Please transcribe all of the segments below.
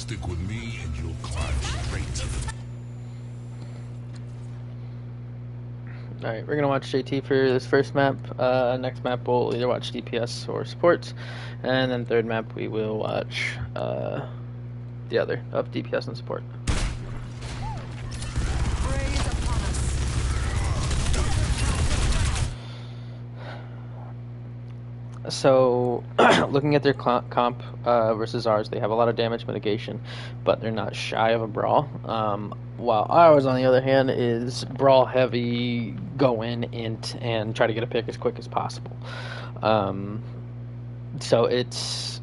Stick with me and you'll climb straight to the... Alright, we're gonna watch JT for this first map. Next map we'll either watch DPS or supports. And then third map we will watch the other of DPS and support. So, looking at their comp versus ours, they have a lot of damage mitigation, but they're not shy of a brawl. While ours, on the other hand, is brawl heavy, go in, int, and try to get a pick as quick as possible. So it's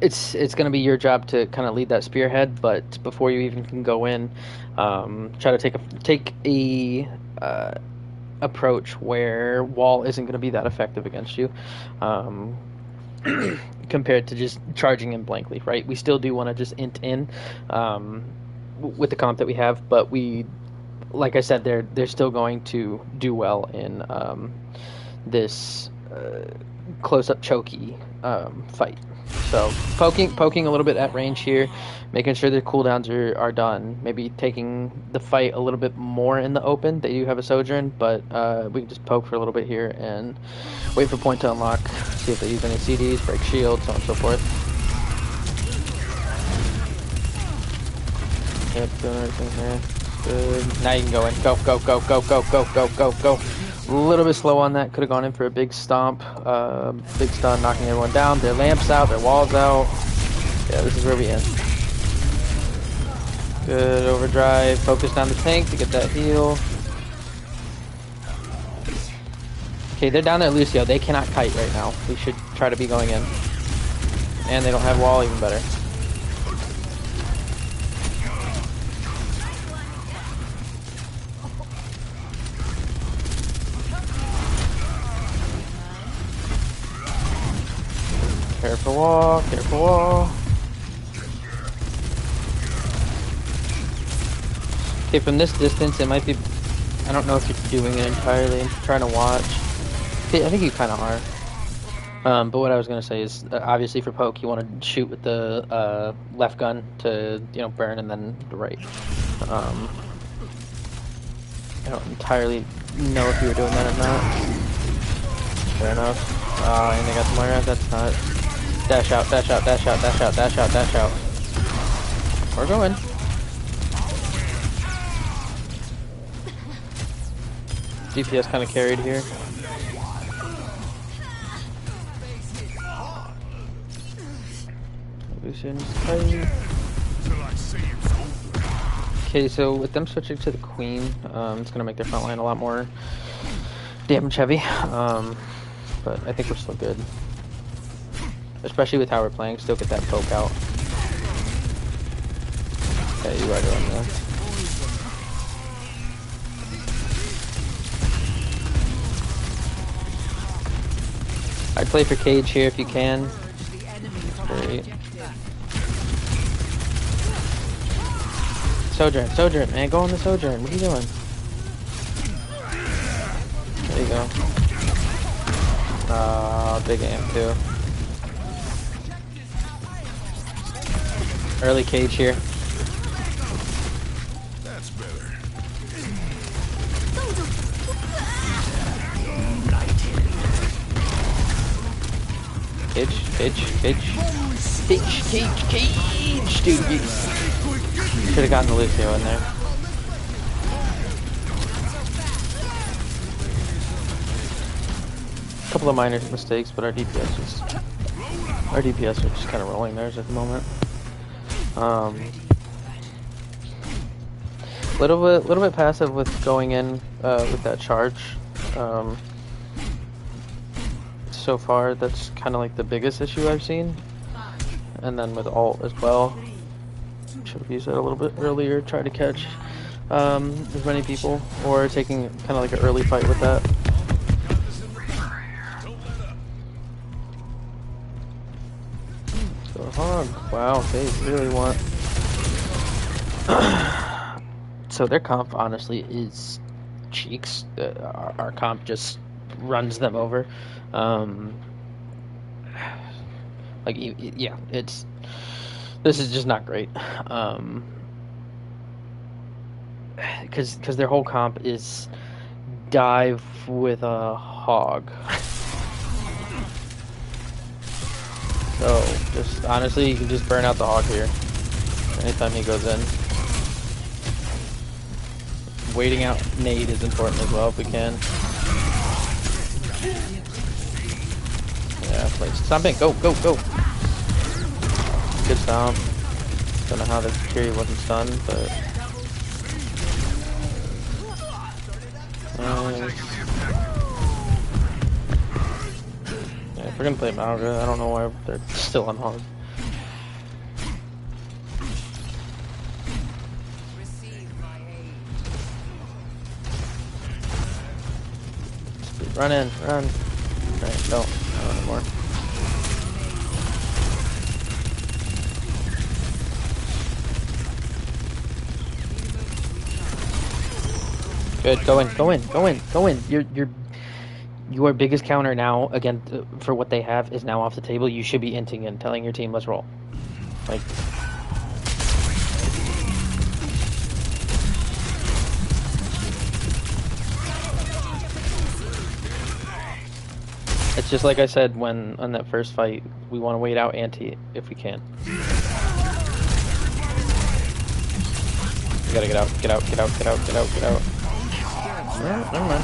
going to be your job to kind of lead that spearhead, but before you even can go in, try to take a approach where wall isn't going to be that effective against you, compared to just charging in blankly, right? We still do want to just int in with the comp that we have, but like I said, they're still going to do well in this close-up chokey fight. So poking a little bit at range here, making sure their cooldowns are done. Maybe taking the fight a little bit more in the open. They do have a Sojourn, but we can just poke for a little bit here and wait for point to unlock. See if they use any CDs, break shields, so on and so forth. Yep, doing everything here. Good. Now you can go in. Go, go, go, go, go, go, go, go, go. A little bit slow on that. Could have gone in for a big stomp. Big stun, knocking everyone down. Their lamps out, their walls out. Yeah, this is where we end. Good overdrive. Focus on the tank to get that heal. Okay, they're down there, Lucio. They cannot kite right now. We should try to be going in. And they don't have wall, even better. Careful wall, careful wall. Okay, from this distance, it might be... I don't know if you're doing it entirely. I'm trying to watch. Okay, I think you kind of are. But what I was going to say is, obviously for poke, you want to shoot with the left gun to, burn, and then the right. I don't entirely know if you were doing that or not. Fair enough. And they got the Moira. That's not... Dash out, dash out, dash out, dash out, dash out, dash out. We're going. DPS kind of carried here. Okay, so with them switching to the Queen, it's going to make their front line a lot more damage heavy. But I think we're still good. Especially with how we're playing, still get that poke out. Okay, you are doing that. I'd play for Cage here if you can. Great. Sojourn, man, go on the Sojourn. What are you doing? There you go. Big aim too. Early Cage here. That's better. Cage, dude. You should have gotten the Lucio in there. A couple of minor mistakes, but our DPS are just kind of rolling theirs at the moment. Little bit passive with going in with that charge. So far, that's kind of like the biggest issue I've seen. And then with ult as well. Should have used that a little bit earlier. Try to catch as many people, or taking kind of like an early fight with that. So hog. Wow, they really want. So their comp honestly is cheeks. Our comp just runs them over. Like, yeah, This is just not great. Because their whole comp is dive with a hog. So, just honestly, you can just burn out the hog here anytime he goes in. Waiting out nade is important as well if we can. Yeah, like stomping, go, go, go. Good stomp. Don't know how the Kiri wasn't stunned, but yeah, if we're gonna play Mauga, I don't know why they're still on hog. Run in, run. Alright, don't anymore. Good, go in, go in, go in, go in. Your biggest counter now, again, for what they have, is now off the table. You should be inting and telling your team, let's roll. Like, it's just like I said when on that first fight, we want to wait out anti if we can. We gotta get out, get out, get out, get out, get out, get out. No, never mind.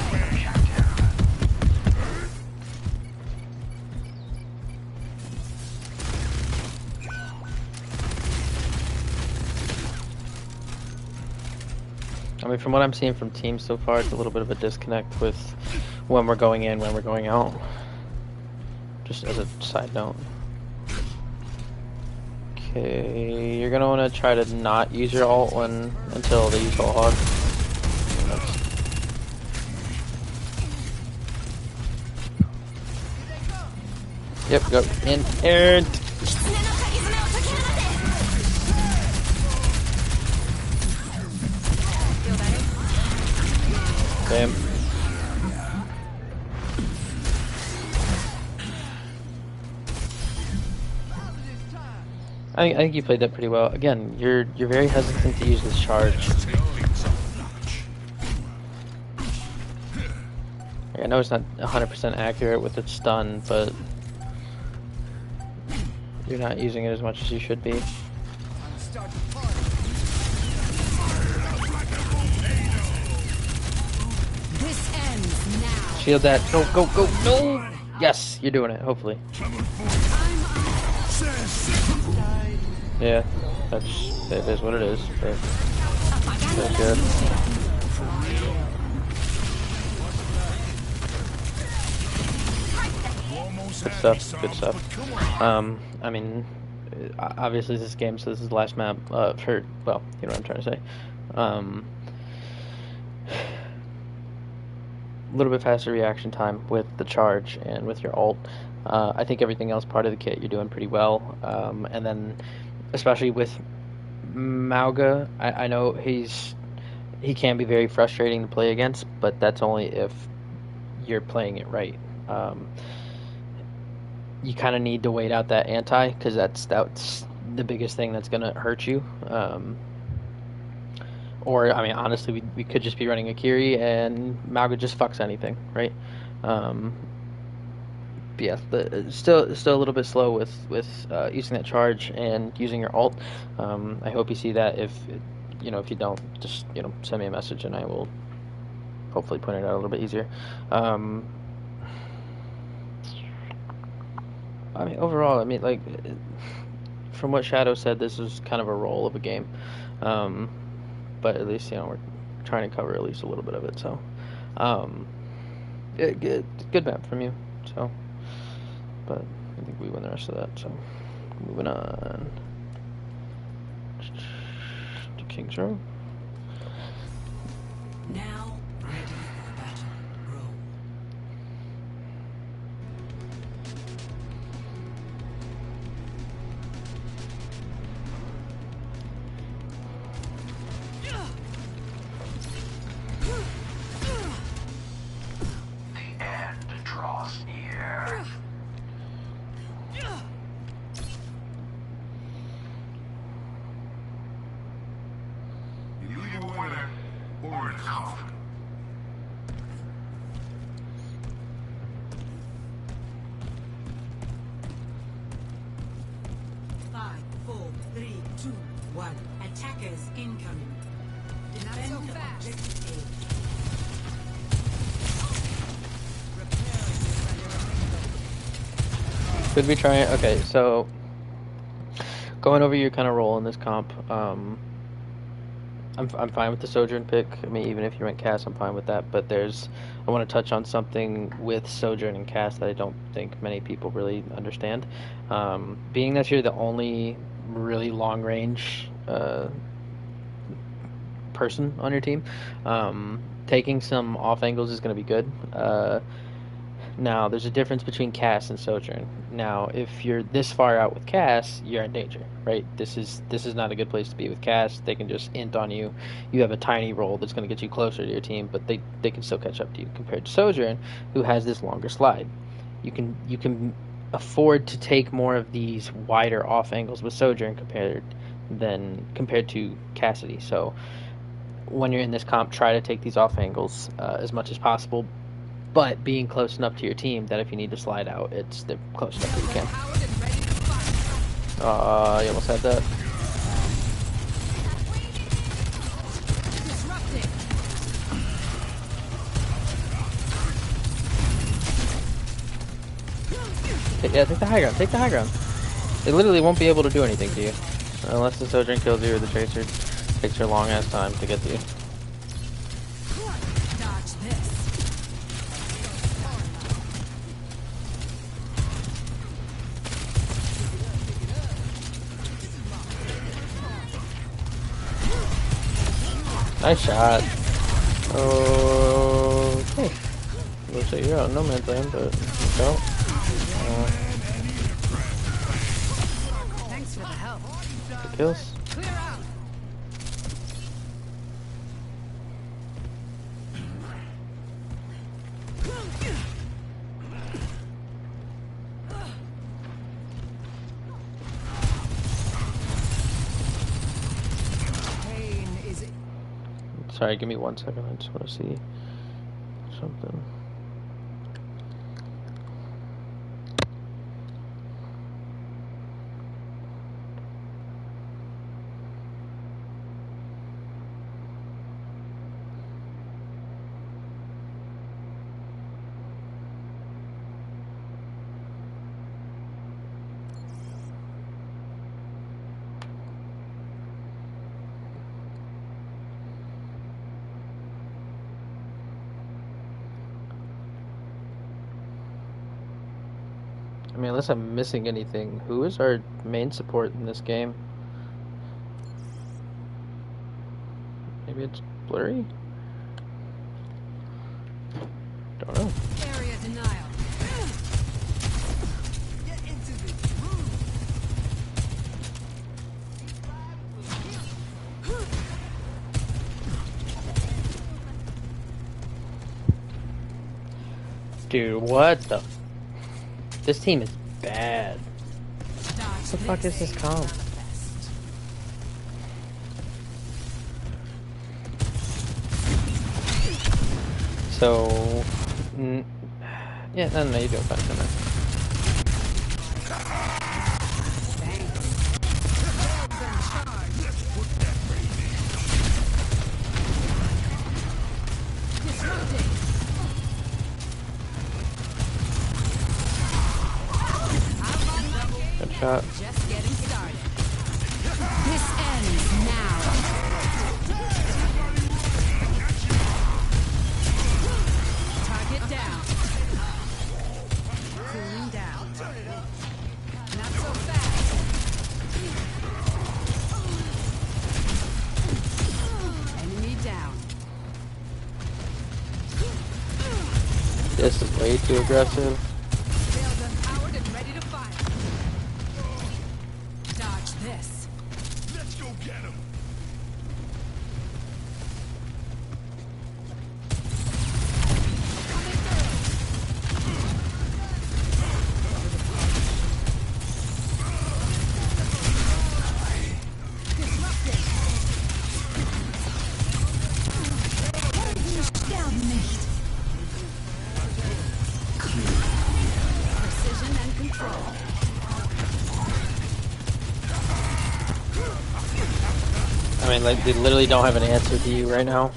I mean, from what I'm seeing from teams so far, it's a little bit of a disconnect with when we're going in, when we're going out. Just as a side note. Okay, you're gonna want to try to not use your ult until they use ult hog. Yep, go in. And damn. I think you played that pretty well. Again, you're very hesitant to use this charge. I know it's not 100% accurate with its stun, but you're not using it as much as you should be. This ends now. Shield that. Go, go, go. No! Yes, you're doing it, hopefully. Yeah, it is what it is. But very good. Good stuff, good stuff. I mean, obviously this game, so this is the last map, for, well, you know what I'm trying to say. A little bit faster reaction time with the charge and with your ult. I think everything else part of the kit you're doing pretty well. And then, especially with Mauga, I know he can be very frustrating to play against, but that's only if you're playing it right. You kind of need to wait out that anti, because that's the biggest thing that's going to hurt you. Or, I mean, honestly, we could just be running a Kiri and Mauga just fucks anything, right? But yeah, still a little bit slow with using that charge and using your ult. I hope you see that. If you don't, just send me a message and I will hopefully point it out a little bit easier. I mean, overall, I mean, like, from what Shadow said, this is kind of a roll of a game. But at least, we're trying to cover at least a little bit of it, so. Good map from you, so. But I think we win the rest of that, so. Moving on. To King's Row. Now ready for battle. Roll. The end draws near. one. Attackers incoming. Not so fast. Could we try it? Okay, so going over your kind of role in this comp, I'm fine with the Sojourn pick. I mean, even if you went cast, I'm fine with that. But I want to touch on something with Sojourn and cast that I don't think many people really understand. Being that you're the only really long range person on your team, taking some off angles is going to be good. Now, there's a difference between cast and Sojourn. Now, if you're this far out with cast, you're in danger, right? This is not a good place to be with cast. They can just int on you. You have a tiny roll that's going to get you closer to your team, but they can still catch up to you compared to Sojourn, who has this longer slide. You can afford to take more of these wider off angles with Sojourn compared to Cassidy. So when you're in this comp, try to take these off angles as much as possible, but being close enough to your team that if you need to slide out, they're close enough that you can. You almost had that. Yeah, take the high ground. Take the high ground. They literally won't be able to do anything to you unless the Sojourn kills you or the Tracer takes her long ass time to get to you. Dodge this. Nice shot. Okay. Looks like you're out in no man's land, but no. Thanks for the help. Good kills. Clear out. Pain is Sorry, give me 1 second. I just want to see something. I mean, unless I'm missing anything, who is our main support in this game? Maybe it's Blurry? Don't know. area denial. Get into this room. Dude, what the? This team is bad. Dodge What the fuck is this comp? So, yeah, no, you're doing fine, man. Good shot. Just getting started. This ends now. Target down. Cooling down. Not so fast. Enemy down. This is way too aggressive. Sails empowered and ready to fire. Dodge this. Let's go get him. mean, like, they literally don't have an answer to you right now.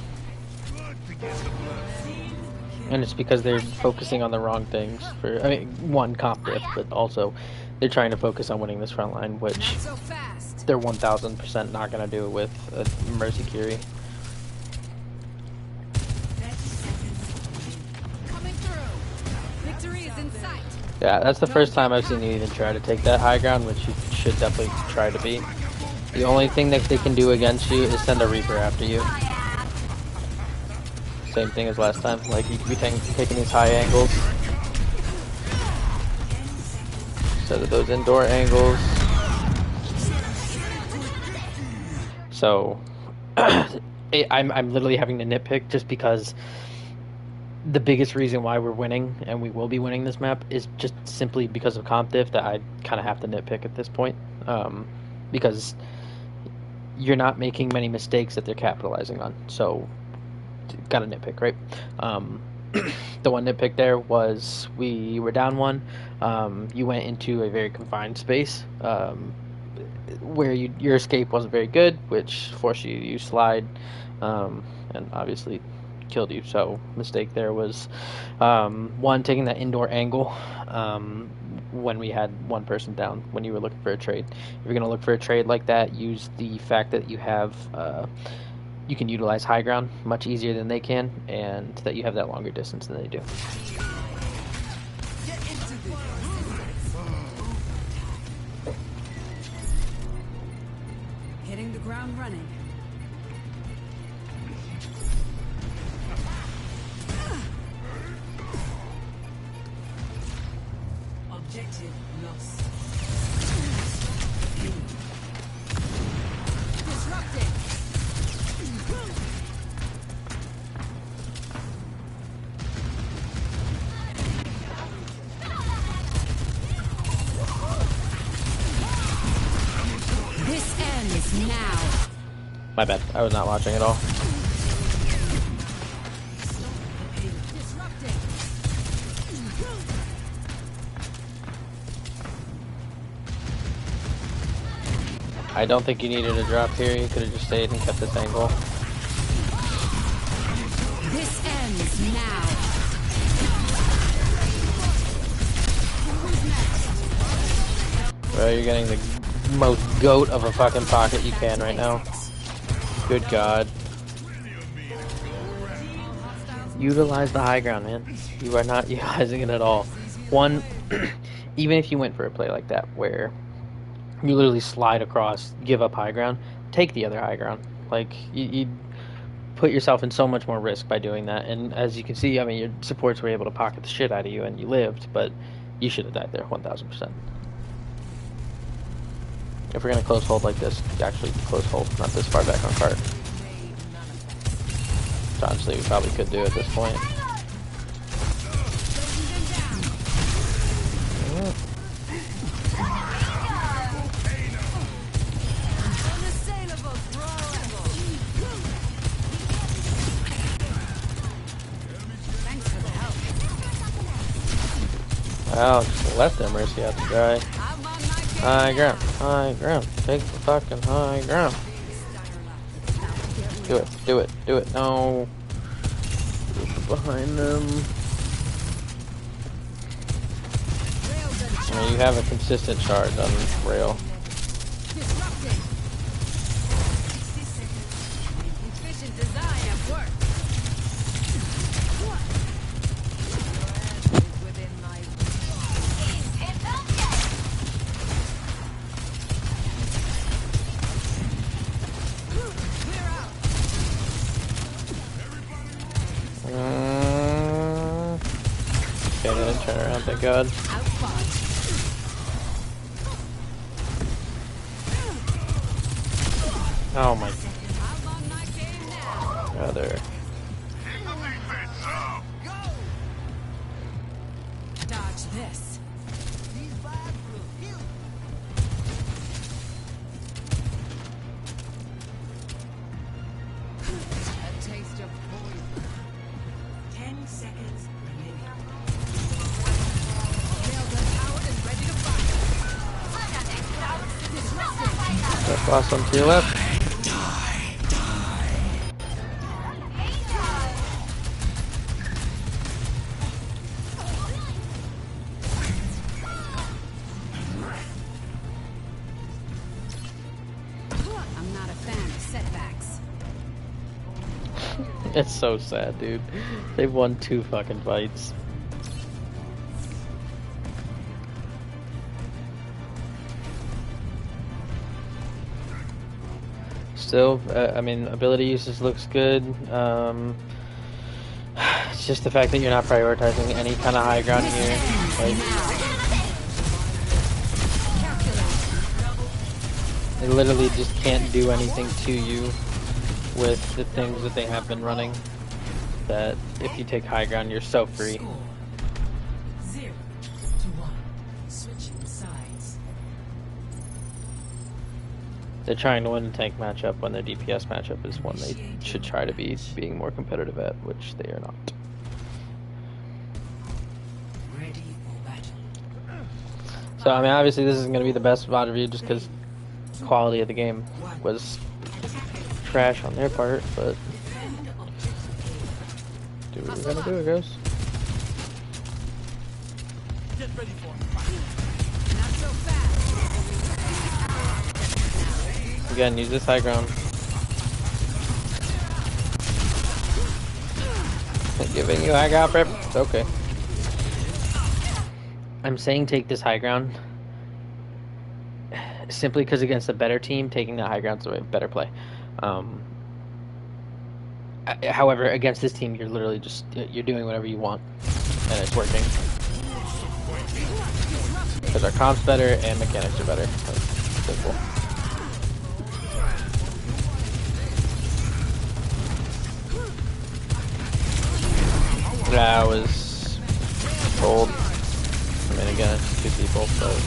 And it's because they're focusing on the wrong things. I mean, one, comp diff, but also they're trying to focus on winning this front line, which Not so fast. they're 1000% not going to do with a Mercy Curie. Coming through. Victory is in sight. Yeah, that's the first time I've seen you even try to take that high ground, which you should definitely try to be. The only thing that they can do against you is send a Reaper after you. Same thing as last time, like you could be taking these high angles instead of those indoor angles. So I'm literally having to nitpick just because the biggest reason why we're winning, and we will be winning this map, is just simply because of comp diff that I kind of have to nitpick at this point. Because you're not making many mistakes that they're capitalizing on. So, gotta nitpick, right? The one nitpick there was we were down one. You went into a very confined space where your escape wasn't very good, which forced you to use slide, and obviously killed you. So mistake there was one, taking that indoor angle when we had one person down when you were looking for a trade. If you're going to look for a trade like that, use the fact that you have you can utilize high ground much easier than they can, and that you have that longer distance than they do. Hitting the ground running. Objective lost. Disrupting. This ends now. My bad, I was not watching at all. Disrupting. I don't think you needed a drop here. You could have just stayed and kept this angle. This ends now. Bro, you're getting the most goat of a fucking pocket you can right now. Good God. Utilize the high ground, man. You are not utilizing it at all. One, even if you went for a play like that, where you literally slide across, give up high ground, take the other high ground. Like, you put yourself in so much more risk by doing that. And as you can see, I mean, your supports were able to pocket the shit out of you, and you lived, but you should have died there, 1000%. If we're going to close hold like this, actually close hold, not this far back on cart. Which honestly we probably could do at this point. Wow, just left their Mercy out to dry. High ground, take the fucking high ground. Do it, no. Behind them. I mean, you have a consistent charge on rail. Okay, they didn't turn around, thank God. Oh my brother. Dodge this. A taste of poison. 10 seconds remaining. Railgun powered and ready to fire. That boss on to your left. It's so sad, dude. They've won 2 fucking fights. Still, I mean, ability usage looks good. It's just the fact that you're not prioritizing any kind of high ground here. Like, they literally just can't do anything to you with the things that they have been running. That if you take high ground, you're so free. Score 0-1. Switching sides. They're trying to win a tank matchup when their DPS matchup is one they should try to be being more competitive at, which they are not. Ready for battle. So, I mean, obviously this isn't going to be the best VOD review just because quality of the game was trash on their part, but do what we're going to do, I guess. Again, use this high ground. I'm giving you high ground prep. It's okay. I'm saying take this high ground simply because against a better team, taking the high ground is a better play. However, against this team, you're literally just you're doing whatever you want, and it's working. Because our comp's better and mechanics are better. That's simple. That was cold. I mean, again, it's 2 people, but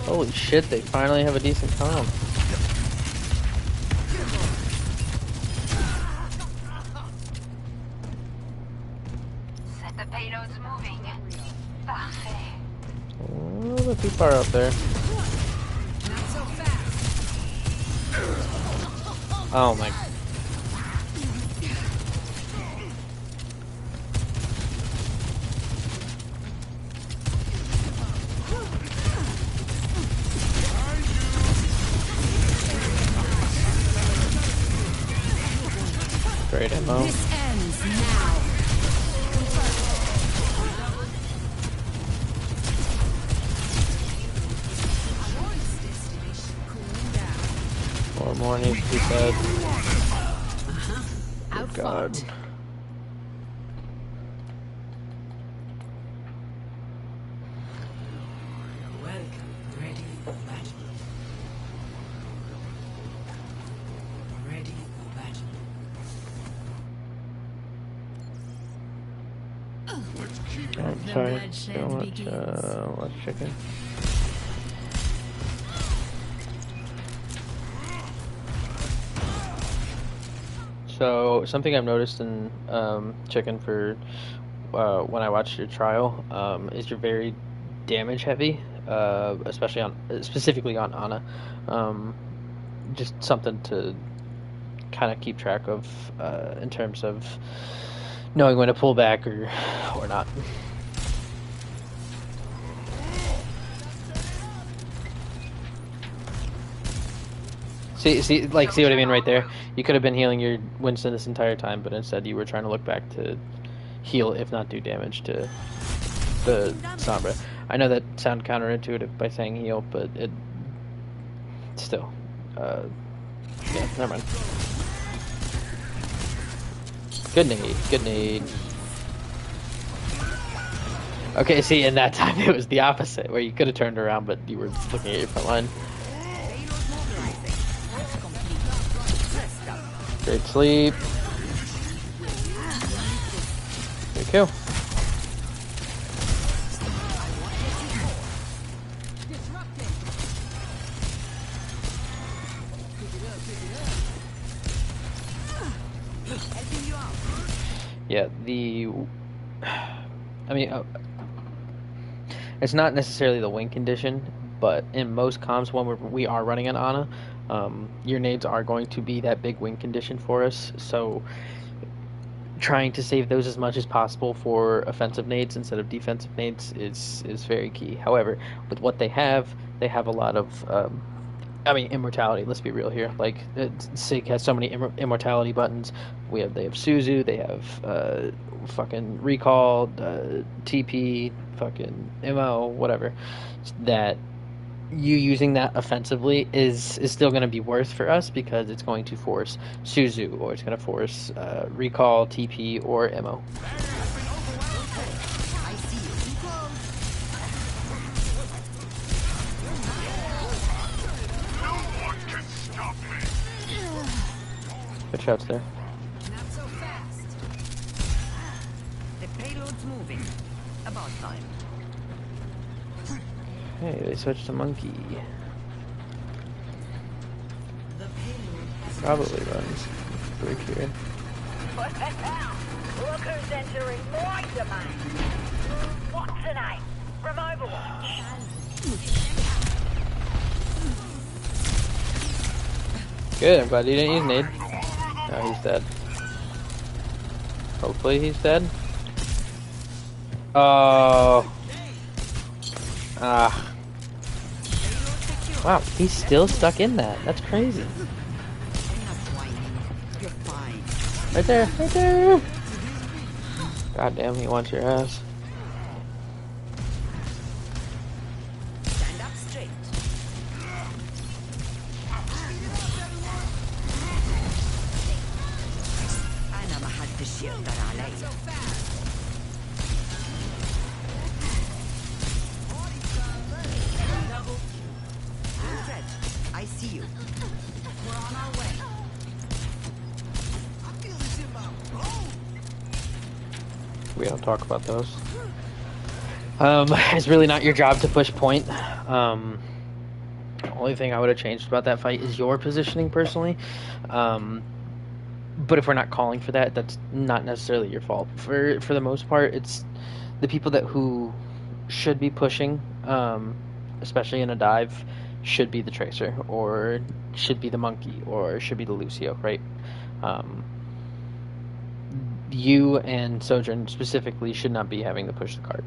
holy shit, they finally have a decent comp. Set the payloads moving. Parfait. A little bit too far up there. Oh my. Great ammo. This ends now. More needs to be said. Out God. fought. Welcome. Ready for battle. Ready for battle. Let's keep Oh, The sorry. bloodshed Too much, begins. much chicken. So something I've noticed in chicken for when I watched your trial is you're very damage heavy, especially specifically on Ana. Just something to kind of keep track of in terms of knowing when to pull back or not. See what I mean right there? You could have been healing your Winston this entire time, but instead you were trying to look back to heal, if not do damage to the Sombra. I know that sounds counterintuitive by saying heal, but it still, yeah, never mind. Good need. Okay, see, in that time it was the opposite, where you could have turned around, but you were looking at your front line. Great sleep. Good kill. Yeah, I mean, it's not necessarily the win condition, but in most comps when we are running an Ana, your nades are going to be that big win condition for us. So trying to save those as much as possible for offensive nades instead of defensive nades is very key. However, with what they have a lot of I mean, immortality. Let's be real here. Like, Sig has so many immortality buttons. They have Suzu. They have fucking recall, TP, fucking MO, whatever. That you using that offensively is still going to be worse for us because it's going to force Suzu or it's going to force recall, TP, or MO. I see you. No one can stop me. Good shots there. Not so fast. The payload's moving. About time. Hey, they switched to monkey. The payload has Probably runs break here. What the hell? Look who's entering my domain. What's the name? From Overwatch. Good, I'm glad you didn't use nade. No, he's dead. Hopefully he's dead. Oh. Ah. Wow, he's still stuck in that. That's crazy. Enough whining. You're fine. Right there, right there. God damn, he wants your ass. Stand up straight. أنا ما حدش يقدر علي. Fred, I see you. we're on our way. We don't talk about those. It's really not your job to push point. Only thing I would have changed about that fight is your positioning personally. But if we're not calling for that, that's not necessarily your fault. For the most part, it's the people who should be pushing, especially in a dive, should be the Tracer, or should be the Monkey, or should be the Lucio, right? You and Sojourn specifically should not be having to push the cart.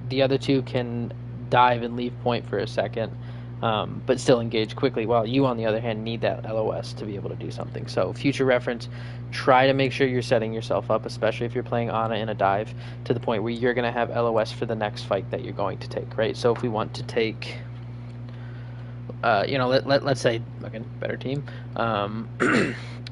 The other two can dive and leave point for a second, but still engage quickly, while you, on the other hand, need that LOS to be able to do something. So, future reference, try to make sure you're setting yourself up, especially if you're playing Ana in a dive, to the point where you're going to have LOS for the next fight that you're going to take, right? So, if we want to take... let's say, again, better team.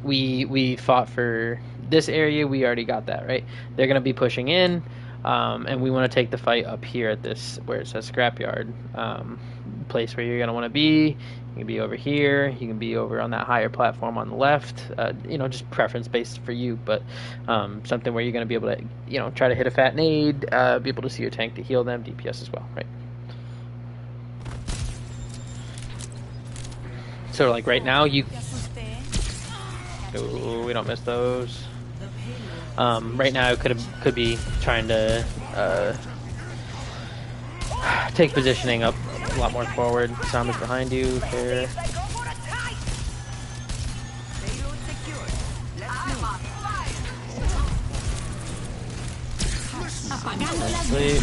We fought for this area. We already got that, right? They're going to be pushing in, and we want to take the fight up here at this, where it says scrapyard, place where you're going to want to be. You can be over here. You can be over on that higher platform on the left. Just preference based for you, but something where you're going to be able to, try to hit a fat nade, be able to see your tank to heal them, DPS as well, right? So, like, right now, you... Ooh, we don't miss those. Right now, could be trying to take positioning up a lot more forward. Sam is behind you here. Payload secured. Let's move. Sleep.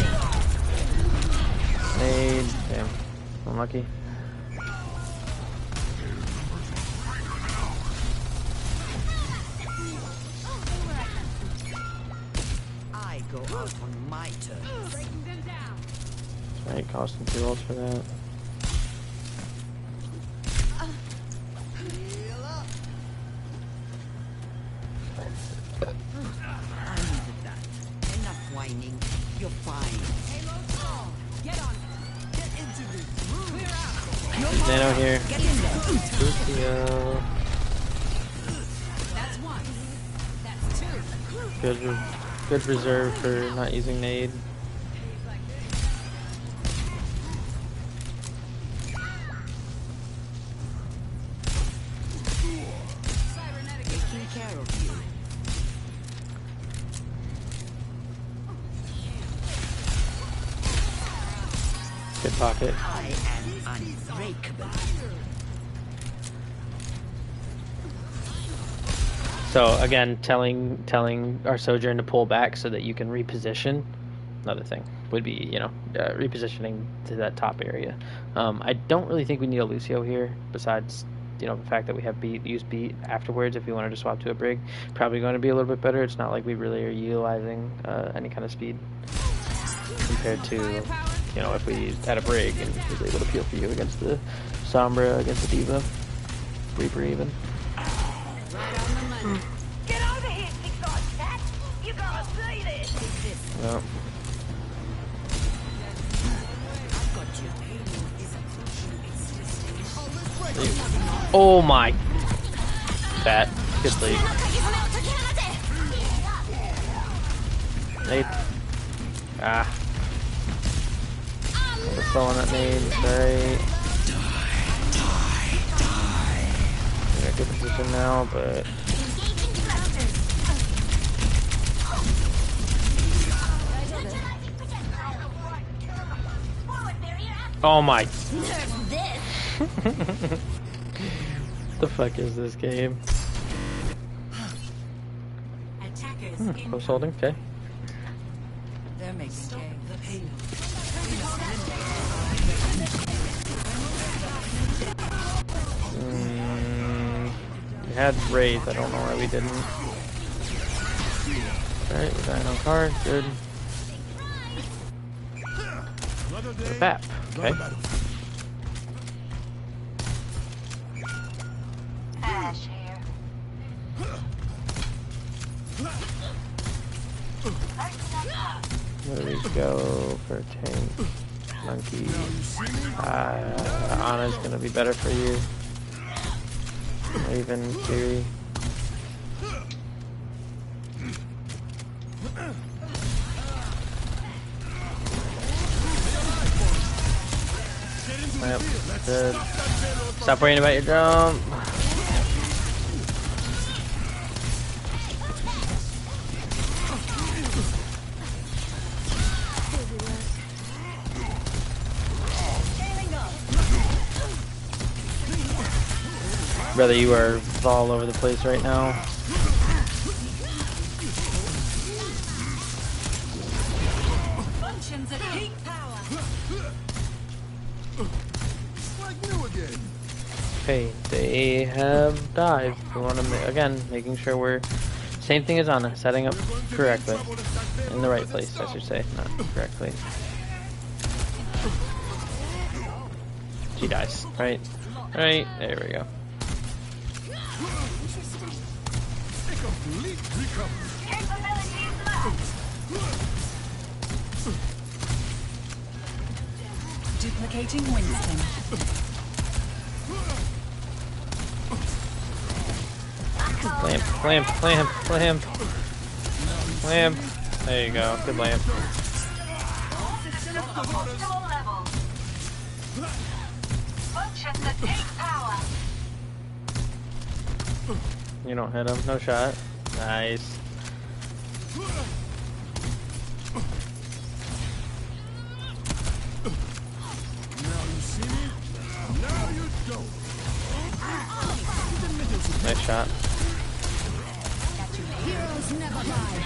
Nade. Damn. Unlucky. I go out on my terms. Breaking them down. Right, costing 2 rolls for that. I needed that. Enough whining. You're fine. Payload strong. Get on it. Get into this. Clear out. Nano here. Get in there. Lucio. That's one. That's two. Good reserve for not using nade. Taking care of you. Good pocket. I am unbreakable. So again, telling our Sojourn to pull back so that you can reposition another thing would be, you know, repositioning to that top area. I don't really think we need a Lucio here, besides, you know, the fact that we have use beat afterwards if we wanted to swap to a Brig. Probably going to be a little bit better. It's not like we really are utilizing any kind of speed compared to, you know, if we had a Brig and was able to peel for you against the Sombra, against the D.Va, Reaper even. Get over here, six-eyed cat! You gotta see this! No. Oh my! Fat. Good sleep. Nade. Ah. We're still on that nade. Right. We got good position now, but. Oh my. The fuck is this game? Close holding, okay. They're making games. We had Wraith, I don't know why we didn't. Alright, we're dying on card, good. BAP, okay. Ash here. Where do we go for tank? Monkey. Ana's gonna be better for you. Raven, Fury. Yep, good. Stop worrying about your jump. Brother, you are all over the place right now. Functions at peak power. Like new again. Okay, they have dive. We want to, again, making sure we're, same thing as Ana, setting up correctly. In the right place, I should say, not correctly. She dies, right? Right, there we go. Duplicating Winston. Lamp. There you go, good lamp. You don't hit him, no shot. Nice. Nice shot. Heroes never die.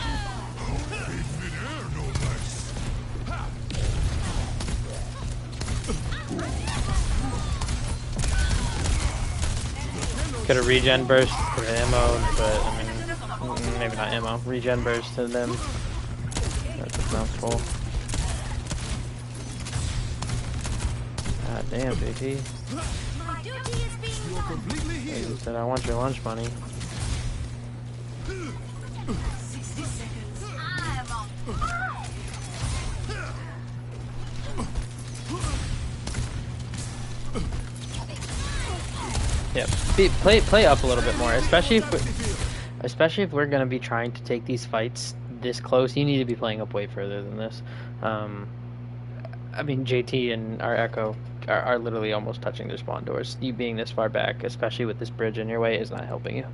Could have regen burst for ammo, but I mean, maybe not ammo. Regen burst to them. That's a mouthful. God damn, JT. He said, I want your lunch money. 60 seconds. Yep. Play up a little bit more, especially if we're gonna be trying to take these fights this close. You need to be playing up way further than this. I mean, JT and our Echo are literally almost touching their spawn doors. You being this far back, especially with this bridge in your way, is not helping you.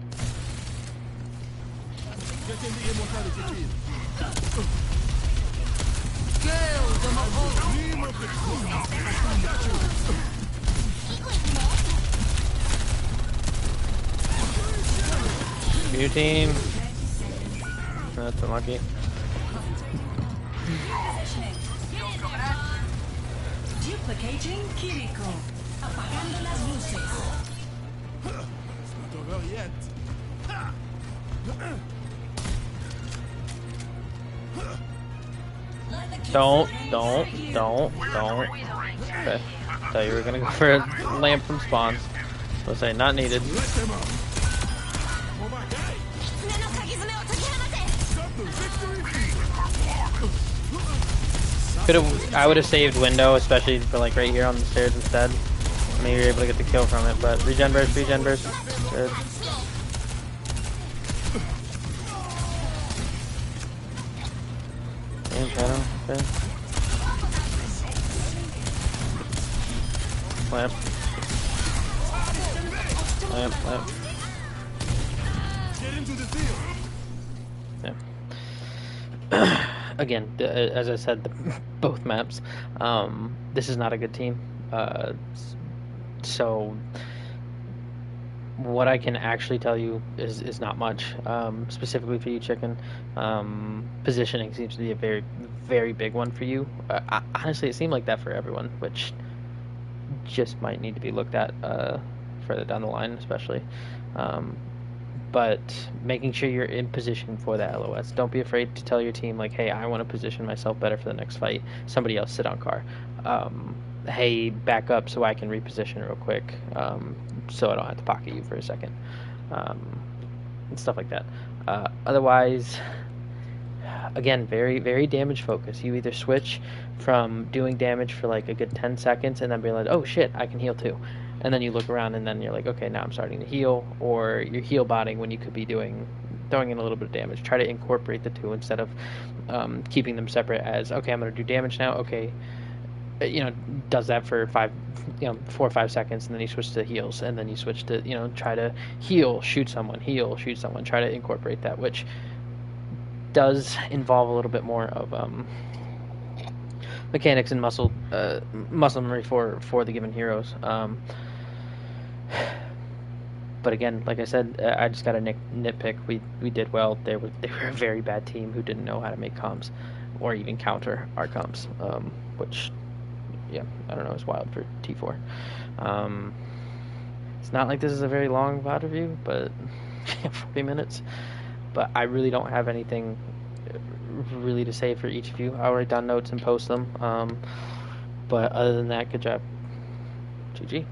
New team. That's unlucky. Duplicating Kiriko. Apagando las luces. It's not over yet. Don't. Okay. Thought you were gonna go for a lamp from spawns. I'll say not needed. Let them out. Oh my God. Stop the victory feast. I would have saved window, especially for like right here on the stairs instead. Maybe you're able to get the kill from it, but regen burst. Good. And shadow, okay. Lamp. Get into the field. Yeah. Again, as I said, both maps. This is not a good team. So what I can actually tell you is not much. Specifically for you, Chicken. Positioning seems to be a very, very big one for you. Honestly, it seemed like that for everyone, which just might need to be looked at further down the line, especially. But making sure you're in position for that LOS. Don't be afraid to tell your team, like, hey, I want to position myself better for the next fight. Somebody else sit on car. Hey, back up so I can reposition real quick, so I don't have to pocket you for a second. And stuff like that. Otherwise, again, very, very damage focused. You either switch from doing damage for like a good 10 seconds and then be like, oh shit, I can heal too. And then you look around and then you're like, okay, now I'm starting to heal, or you're heal botting when you could be throwing in a little bit of damage. Try to incorporate the two instead of keeping them separate as, okay, I'm going to do damage now, okay, does that for 4 or 5 seconds, and then you switch to heals, and then you switch to, try to heal, shoot someone, try to incorporate that, which does involve a little bit more of mechanics and muscle memory for the given heroes. But again, like I said, I just got to nitpick. We did well. They were a very bad team who didn't know how to make comps or even counter our comps, which, yeah, I don't know, is wild for T4. It's not like this is a very long VOD review, but 40 minutes. But I really don't have anything really to say for each of you. I'll write down notes and post them. But other than that, good job. GG.